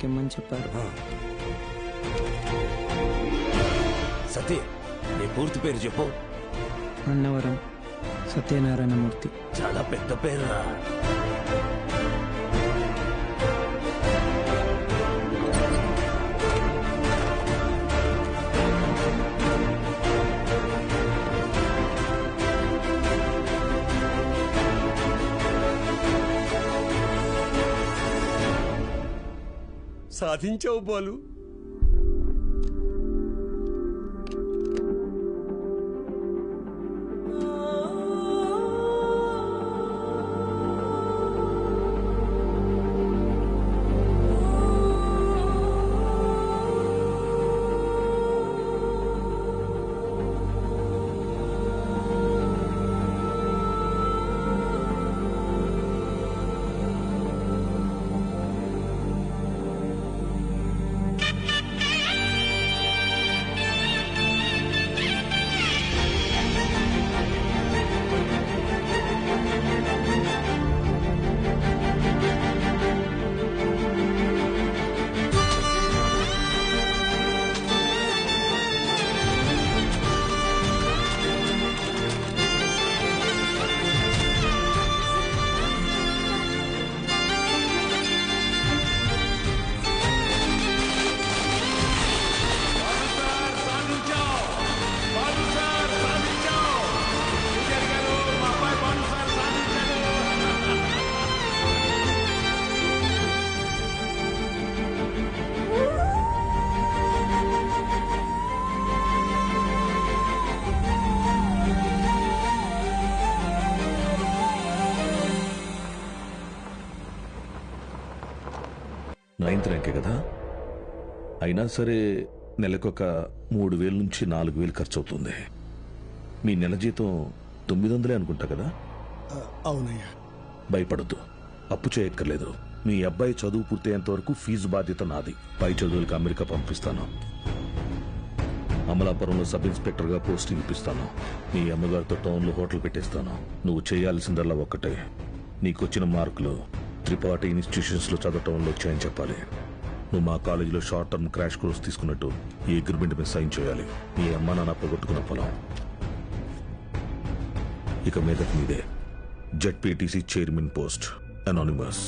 తెమ్మని చెప్పారు. సతీ, నీ పూర్తి పేరు చెప్పు. అన్నవరం సత్యనారాయణమూర్తి. చాలా పెద్ద పేరురా. సాధించావు బాలు. నైన్త్ ర్యాంకే కదా, అయినా సరే నెలకొక 3,000 నుంచి 4,000 ఖర్చు అవుతుంది. మీ నెల జీతం 900 అనుకుంటా కదా? అవునయ్యా. భయపడద్దు, అప్పు చేయక్కర్లేదు. మీ అబ్బాయి చదువు పూర్తయ్యేంత వరకు ఫీజు బాధ్యత నాది. పై చదువులకు అమెరికా పంపిస్తాను. అమలాపురంలో సబ్ ఇన్స్పెక్టర్ గా పోస్టింగ్ ఇప్పిస్తాను. మీ అమ్మగారితో టౌన్లో హోటల్ పెట్టేస్తాను. నువ్వు చేయాల్సిందల్లా ఒక్కటే, నీకొచ్చిన మార్కులు త్రిపాఠి ఇన్స్టిట్యూషన్స్ లో చదవటంలో వచ్చాయని చెప్పాలి. నువ్వు మా కాలేజీలో షార్ట్ టర్మ్ క్రాష్ కోర్స్ తీసుకున్నట్టు ఈ అగ్రిమెంట్ మీద సైన్ చేయాలి. మీ అమ్మ నాన్న పోగొట్టుకున్న పొలం ఇక మీదట మీదే. ZPTC chairman post, anonymous.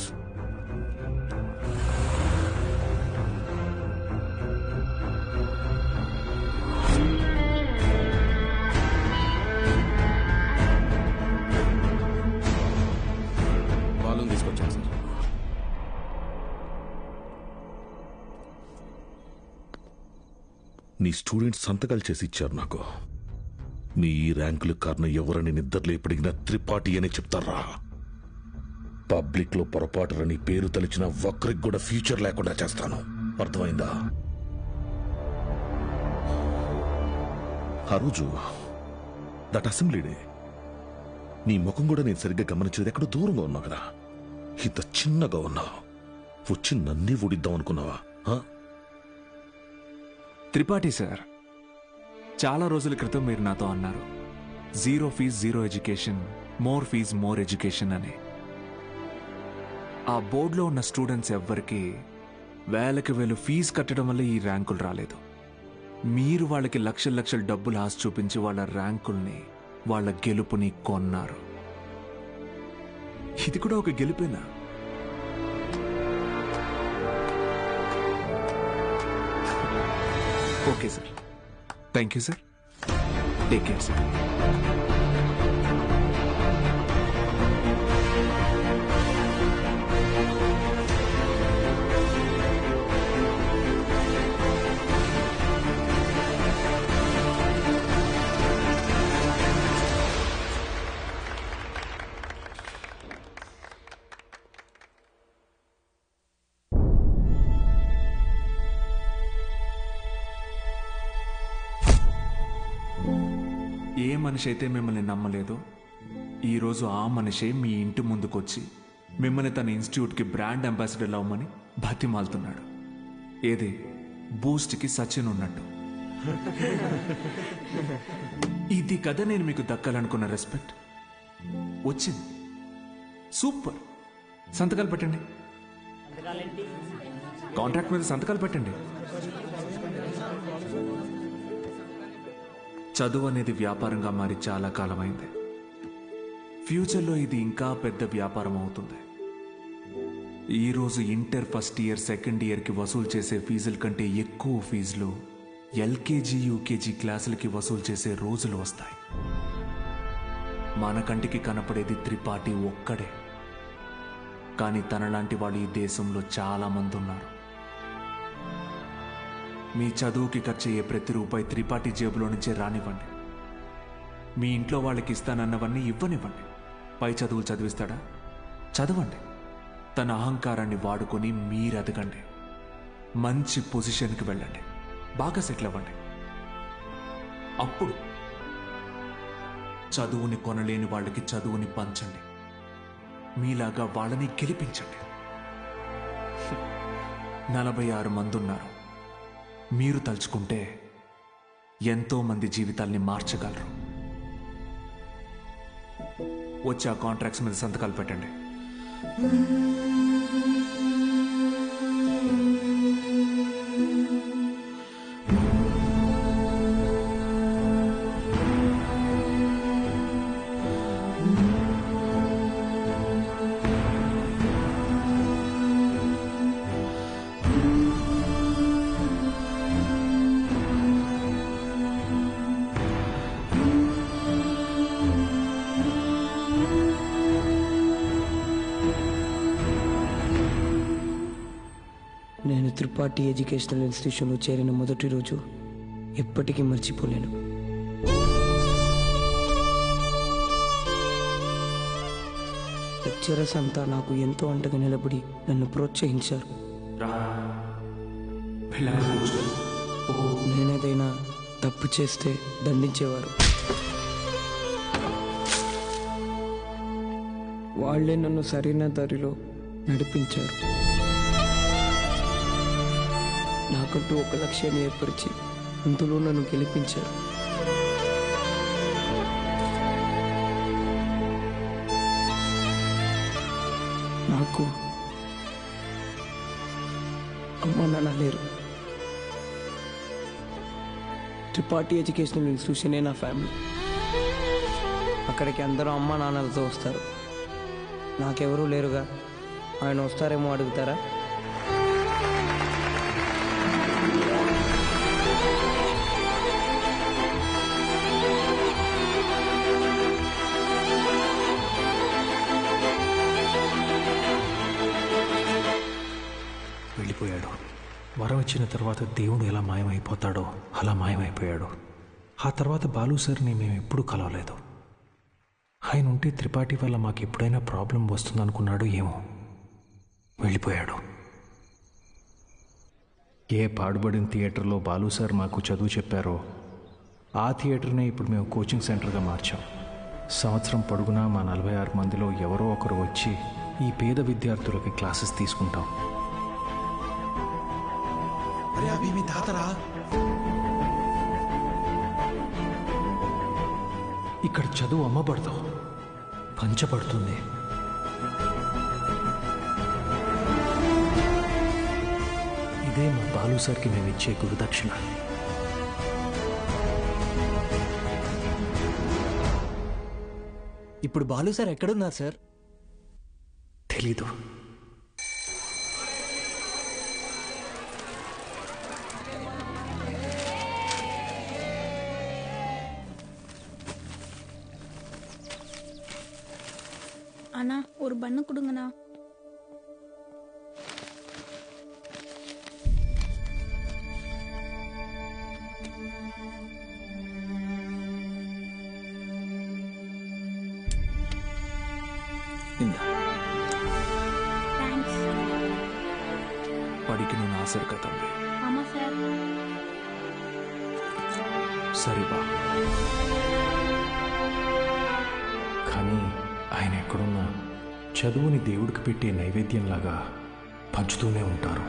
తీసుకొచ్చాను సార్. నీ స్టూడెంట్స్ సంతకాలు చేసి ఇచ్చారు నాకు. మీ ఈ ర్యాంకుల కారణం ఎవరని నిద్రలో ఎప్పటికినా త్రిపాఠి అనే చెప్తారా? పబ్లిక్ లో పొరపాటున నీ పేరు తలిచిన ఒక్కరికి కూడా ఫ్యూచర్ లేకుండా చేస్తాను. అర్థమైందా? ఆ రోజు దట్ అసెంబ్లీ డే నీ ముఖం కూడా నేను సరిగ్గా గమనించేది. ఎక్కడో దూరంగా ఉన్నావు కదా, ఇంత చిన్నగా ఉన్నావు. వచ్చి నన్నే ఊడిద్దాం అనుకున్నావా? త్రిపాఠి సార్, చాలా రోజుల క్రితం మీరు నాతో అన్నారు, 0 fees 0 education, more fees more education అని. ఆ బోర్డులో ఉన్న స్టూడెంట్స్ ఎవ్వరికి వేలకు వేలు ఫీజు కట్టడం వల్ల ఈ ర్యాంకులు రాలేదు. మీరు వాళ్ళకి లక్షల లక్షల డబ్బులు ఆశ చూపించి వాళ్ళ ర్యాంకుల్ని, వాళ్ళ గెలుపుని కొన్నారు. ఇది కూడా ఒక గెలుపేనా? Okay sir, thank you sir. Take care sir. ఏ మనిషి అయితే మిమ్మల్ని నమ్మలేదో ఈరోజు ఆ మనిషే మీ ఇంటి ముందుకొచ్చి మిమ్మల్ని తన ఇన్స్టిట్యూట్కి బ్రాండ్ అంబాసిడర్ అవ్వమని బతిమాలుతున్నాడు. ఏదే బూస్ట్కి సచిన్ ఉన్నట్టు. ఇది కదా నేను మీకు దక్కాలనుకున్న రెస్పెక్ట్. వచ్చింది. సూపర్. సంతకాలు పెట్టండి. కాంట్రాక్ట్ మీద సంతకాలు పెట్టండి. చదువు అనేది వ్యాపారంగా మారి చాలా కాలమైంది. ఫ్యూచర్లో ఇది ఇంకా పెద్ద వ్యాపారం అవుతుంది. ఈరోజు ఇంటర్ ఫస్ట్ ఇయర్ సెకండ్ ఇయర్కి వసూలు చేసే ఫీజుల కంటే ఎక్కువ ఫీజులు ఎల్కేజీ యూకేజీ క్లాసులకి వసూలు చేసే రోజులు వస్తాయి. మన కంటికి కనపడేది త్రిపాఠి ఒక్కడే, కానీ తనలాంటి వాళ్ళు ఈ దేశంలో చాలా మంది ఉన్నారు. మీ చదువుకి ఖర్చయ్యే ప్రతి రూపాయి త్రిపాఠి జేబులో నుంచే రానివ్వండి. మీ ఇంట్లో వాళ్ళకి ఇస్తానన్నవన్నీ ఇవ్వనివ్వండి. పై చదువులు చదివిస్తాడా? చదవండి. తన అహంకారాన్ని వాడుకొని మీరు ఎదగండి. మంచి పొజిషన్కి వెళ్ళండి. బాగా సెటిల్ అవ్వండి. అప్పుడు చదువుని కొనలేని వాళ్ళకి చదువుని పంచండి. మీలాగా వాళ్ళని గెలిపించండి. 46 మంది ఉన్నారు. మీరు తలుచుకుంటే ఎంతో మంది జీవితాల్ని మార్చగలరు. వచ్చి ఆ కాంట్రాక్ట్స్ మీద సంతకాలు పెట్టండి. నేను త్రిపాఠి ఎడ్యుకేషనల్ ఇన్స్టిట్యూషన్లో చేరిన మొదటి రోజు ఎప్పటికీ మర్చిపోలేను. లెక్చరర్స్ అంతా నాకు ఎంతో అండగా నిలబడి నన్ను ప్రోత్సహించారు. నేనేదైనా తప్పు చేస్తే దండించేవారు. వాళ్ళే నన్ను సరైన దారిలో నడిపించారు. నాకంటూ ఒక లక్ష్యాన్ని ఏర్పరిచి అందులో నన్ను గెలిపించారు. నాకు అమ్మ నాన్న లేరు. త్రిపాఠి ఎడ్యుకేషనల్ ఇన్స్టిట్యూషనే నా ఫ్యామిలీ. అక్కడికి అందరూ అమ్మ నాన్నలతో వస్తారు. నాకెవరూ లేరుగా. ఆయన వస్తారేమో అడుగుతారా? వెళ్ళిపోయాడు. వరం ఇచ్చిన తర్వాత దేవుడు ఎలా మాయమైపోతాడో అలా మాయమైపోయాడు. ఆ తర్వాత బాలు సార్ని మేము ఎప్పుడూ కలవలేదు. ఆయన ఉంటే త్రిపాఠి వల్ల మాకు ఎప్పుడైనా ప్రాబ్లం వస్తుందనుకున్నాడు ఏమో. వెళ్ళిపోయాడు. ఏ పాడుబడిన థియేటర్లో బాలు సార్ మాకు చదువు చెప్పారో ఆ థియేటర్నే ఇప్పుడు మేము కోచింగ్ సెంటర్గా మార్చాం. సంవత్సరం పొడుగునా మా 46 మందిలో ఎవరో ఒకరు వచ్చి ఈ పేద విద్యార్థులకి క్లాసెస్ తీసుకుంటాం. మీ తాతరా ఇక్కడ చదువు అమ్మబడదు, పంచబడుతుంది. ఇదే మా బాలు సార్కి మేము ఇచ్చే గురుదక్షిణ. ఇప్పుడు బాలు సార్ ఎక్కడున్నారు సార్? తెలీదు. அண்ணா ஒரு பண்ணு கொடுங்கண்ணா. தேங்க்ஸ். படிக்கணும்னு ஆசை இருக்கா தம்பி? ஆமா சார். சரி బా. కానీ ఆయన ఎక్కడున్నా చదువుని దేవుడికి పెట్టే నైవేద్యంలాగా పంచుతూనే ఉంటారు.